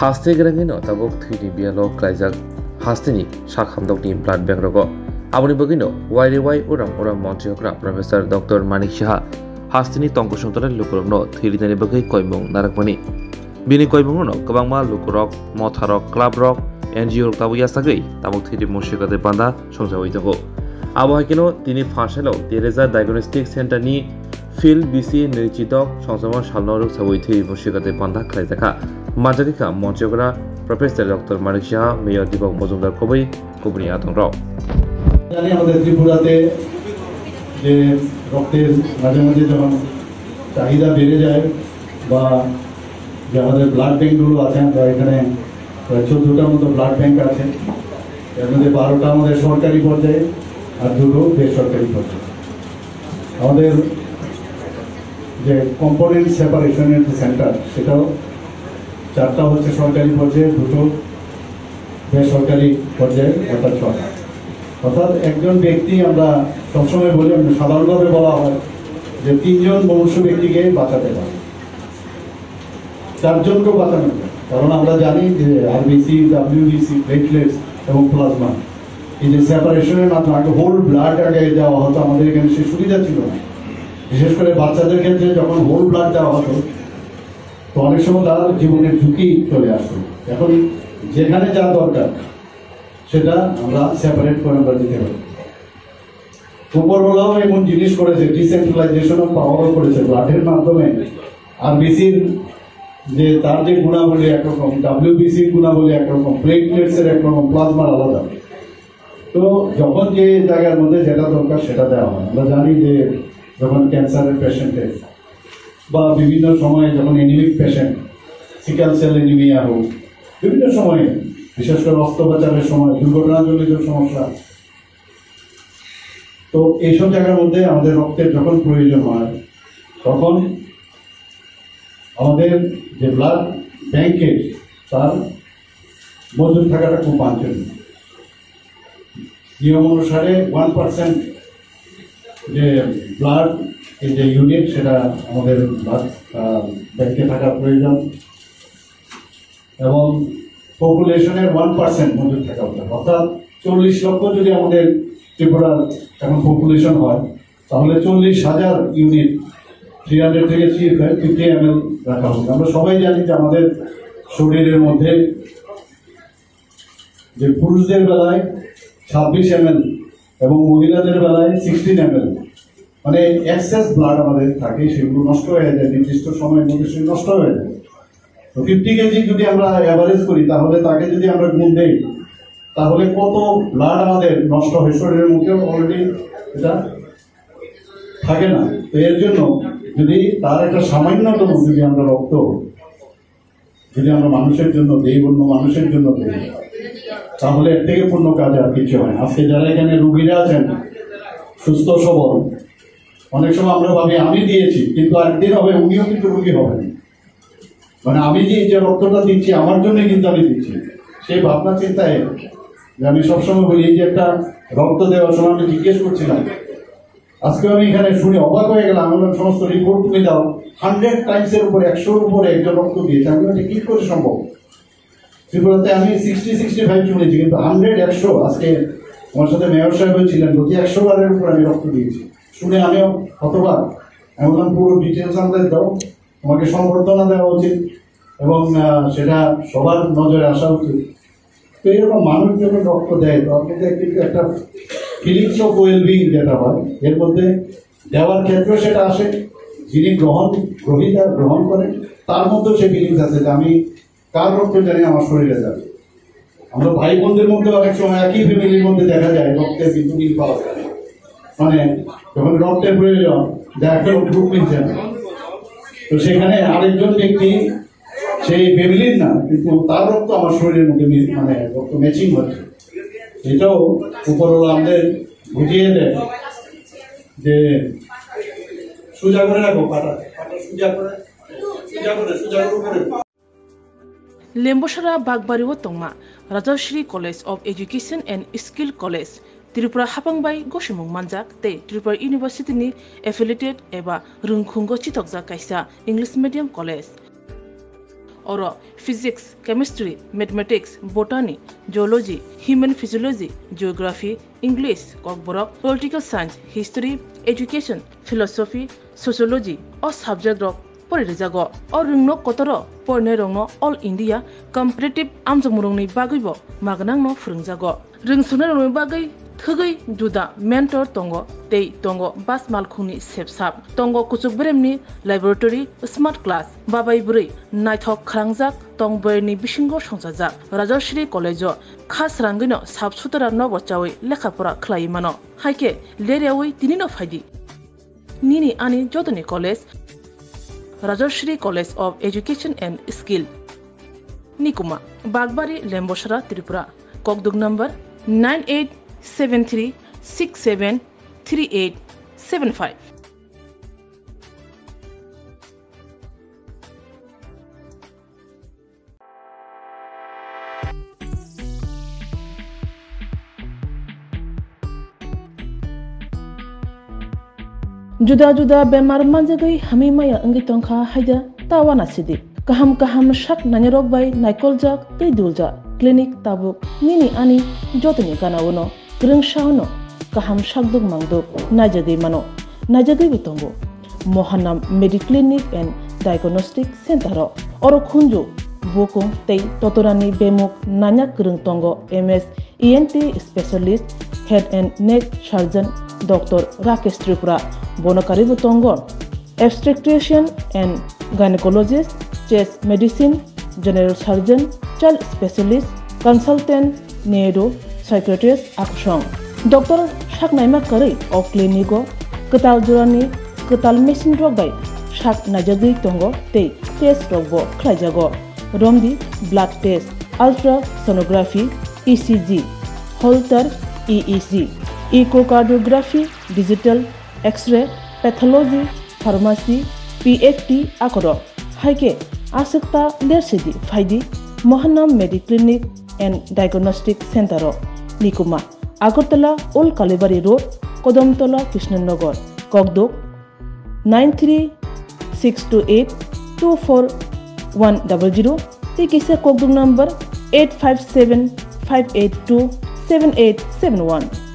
haste gerangino tabok thini bialo klaijak hasteni sakhamdokni blood bank rogo aboni bogino YRY urang montriokra Professor Dr. Manik Saha hasteni tongkosontora lukurokno thirinani bagai koimung narakmani bini koimungno kwbangma lukurok motharok club rok NGO rok tabu yasagai tabok thiri mushikate banda songjawai dago abo hakino tini phaselo Teresa Diagnostic Center ni Field BC Nirchitok Songsama Salnoruk Saboi Thiri mushikate banda khlaijaka Majarika Montriokra Professor Dr. Manik Saha Mayor Deepak Mojumdar Kobai Kubni Atongrao জানি আমাদের ত্রিপুরাতে যে রক্তের মাঝে মাঝে যখন চাহিদা বেড়ে যায় বা যে আমাদের ব্লাড ব্যাঙ্কগুলো আছে আমরা এখানে প্রায় 14টার মতো ব্লাড ব্যাঙ্ক আছে এর মধ্যে 12টা আমাদের সরকারি পর্যায়ে আর 2টো বেসরকারি পর্যায়ে আমাদের যে কম্পোনেন্ট সেপারেশনের যে সেন্টার সেটাও 4টা হচ্ছে সরকারি পর্যায়ে 2টো বেসরকারি পর্যায়ে অর্থাৎ 6টা অর্থাৎ একজন ব্যক্তি আমরা সবসময় বলি সাধারণভাবে বলা হয় যে 3 জন মনুষ্য ব্যক্তিকে বাঁচাতে পারে 4 জনকে বাঁচানো যায় কারণ আমরা জানি যে আরবিসি ডাব্লিউবিসি প্লেটলেটস এবং প্লাজমা এই যে সেপারেশনের মাধ্যমে আগে হোল ব্লাড আগে দেওয়া হতো আমাদের এখানে সে সুবিধা ছিল না বিশেষ করে বাচ্চাদের ক্ষেত্রে যখন হোল ব্লাড দেওয়া হতো তো অনেক সময় তার জীবনের ঝুঁকি চলে আসতো এখন যেখানে যা দরকার সেটা আমরা সেপারেট করে আমরা দিতে পারি উপরওয়ালাও এমন জিনিস করেছে ডিসেন্ট্রালাইজেশন অফ পাওয়ারও করেছে ব্লাডের মাধ্যমে আরবিসির যে তার যে গুণাবলী একরকম ডাব্লিউবিসির গুণাবলী একরকম প্লেটলেটসের একরকম প্লাজমার আলাদা তো যখন যে জায়গার মধ্যে যেটা দরকার সেটা দেওয়া হয় আমরা জানি যে যখন ক্যান্সারের পেশেন্টের বা বিভিন্ন সময়ে যখন anaemic patient sickle cell anaemia হোক বিভিন্ন সময়ে বিশেষ করে অস্ত্রোপচারের সময় দুর্ঘটনাজনিত সমস্যা তো এইসব জায়গার মধ্যে আমাদের রক্তের যখন প্রয়োজন হয় তখন আমাদের যে ব্লাড ব্যাংকের তার মজুদ থাকাটা খুব বাঞ্ছনীয় নিয়ম অনুসারে 1% যে ব্লাড এই যে ইউনিট সেটা আমাদের ব্লাড ব্যাংকে থাকার প্রয়োজন এবং পপুলেশনের 1% মজুদ থাকা উচিত অর্থাৎ 40 লক্ষ যদি আমাদের ত্রিপুরার এখন পপুলেশন হয় তাহলে 40,000 ইউনিট 300 থেকে 350 ml রাখা উচিত আমরা সবাই জানি যে আমাদের শরীরের মধ্যে যে পুরুষদের বেলায় 26 ml এবং মহিলাদের বেলায় 16 ml মানে এক্সেস ব্লাড আমাদের থাকে সেগুলো নষ্ট হয়ে যায় নির্দিষ্ট সময়ের মধ্যে সেগুলো নষ্ট হয়ে যায় তো 50 কেজি যদি আমরা অ্যাভারেজ করি তাহলে তাকে যদি আমরা গুণ দেই তাহলে কত ব্লাড আমাদের নষ্ট হয় শরীরের মধ্যে অলরেডি এটা থাকে না তো এর জন্য যদি তার একটা সামান্যতম যদি আমরা রক্ত যদি আমরা মানুষের জন্য দেই অন্য মানুষের জন্য দেই তাহলে এর থেকে পূর্ণ কাজ আর কিছু হয় আজকে যারা এখানে রুগীরা আছেন সুস্থ সবল অনেক সময় আমরা ভাবি আমি দিয়েছি কিন্তু একদিন হবে উনিও কিন্তু রুগী হবেন মানে আমি যে রক্তটা দিচ্ছি আমার জন্য কিন্তু আমি দিচ্ছি সেই ভাবনা চিন্তায় যে আমি সবসময় বলি এই যে একটা রক্ত দেওয়ার সময় আমি জিজ্ঞেস করছিলাম আজকে আমি এখানে শুনে অবাক হয়ে গেলাম আমার সমস্ত রিপোর্ট তুমি দাও 100 টাইমসের উপরে 100-র উপরে একজন রক্ত দিয়েছে আমি এটা কি করে সম্ভব ত্রিপুরাতে আমি 60-65 শুনেছি কিন্তু 100-100 আজকে আমার সাথে মেয়র সাহেব ছিলেন প্রতি 100 বারের উপর আমি রক্ত দিয়েছি শুনে আমিও হতবাক আমি বললাম পুরো ডিটেলস আমাদের দাও তোমাকে সম্বর্ধনা দেওয়া উচিত এবং সেটা সবার নজরে আসা উচিত তো এরকম মানুষ যখন রক্ত দেয় তার মধ্যে কিন্তু একটা ফিলিংস অফ ওয়েলবিং যেটা হয় এর মধ্যে দেওয়ার ক্ষেত্রে সেটা আসে যিনি গ্রহণ করেন তার মধ্যেও সে ফিলিংস আছে যে আমি কার রক্ত জানি আমার শরীরে যাবে আমরা ভাই বোনদের মধ্যে অনেক সময় একই ফ্যামিলির মধ্যে দেখা যায় রক্তের কিন্তু মিল পাওয়া যায় মানে যখন রক্তের প্রয়োজন দেখা গ্রুপ মিলছে না তো সেখানে আরেকজন ব্যক্তি সেই ফ্যামিলির না কিন্তু তার রক্ত আমার শরীরের মধ্যে মানে রক্ত ম্যাচিং হচ্ছে এটাও উপরওয়ালা আমাদের বুঝিয়ে দেয় যে সোজা করে রাখো পাটা সোজা করে Lembosara Bagbariwo Tongma Rajashri College of Education and Skill College Tripura Hapangbai Goshimung Manjak te Tripura University ni affiliated eba Rungkhungo Chitokja kaisa English Medium College oro physics, chemistry, mathematics, botany, geology, human physiology, geography, English, kokborok, political science, history, education, philosophy, sociology, o subject rok porijago. O rungno kotoro porne rongno all India competitive amjamurungni bagibo magnang no frungjago. Rungsuna rongni bagai thugai juda mentor tongo tei tongo bas malkhuni sepsap tongo kuchuk bremni laboratory smart class babai buri naithok khrangjak tongberni bisingo songsajak Rajashri College khas rangino sabsutara nobo chawi lekhapora khlai mano haike leriawi tinino phaidi nini ani jotoni college Rajashri College of Education and Skill Nikuma Bagbari Lembosara Tripura Kokduk number 9873673875 Juda bemar manjagai hami maya angi tongkha haida tawana sidi kaham shak nanyarok bai naikoljak tei dulja clinic tabuk nini ani jotoni ganawono grungshauno kaham shakduk mangduk najagai mano najagai bitongo Mohanam Mediclinic and Diagnostic Center oro khunju bokung tei totorani bemuk nanya grung tongo MS ENT specialist head and neck surgeon Dr. Rakesh Tripura Bonakari Butongo, obstetrician and gynecologist, chest medicine, general surgeon, child specialist, consultant, neuro, psychiatrist, Akshong. Dr. Shaknaima Kari of Clinico, Katal Jurani, Katal Machine Drogbai, Shak Najagi Tongo, Te, Test Rogbo, Klajago, Romdi, blood test, ultrasonography, ECG, Holter, EEC, echocardiography, digital, X-ray, pathology, pharmacy, PFT, Akoro, Haike, Asakta, Lersidi, Faidi, Mohanam Mediclinic and Diagnostic Center, Nikuma, Agartala, Old Kalibari Road, Kodamtola, Krishnanagar, Kokdok, 93628-24100, Tikisa Kokdok number 857-582-7871.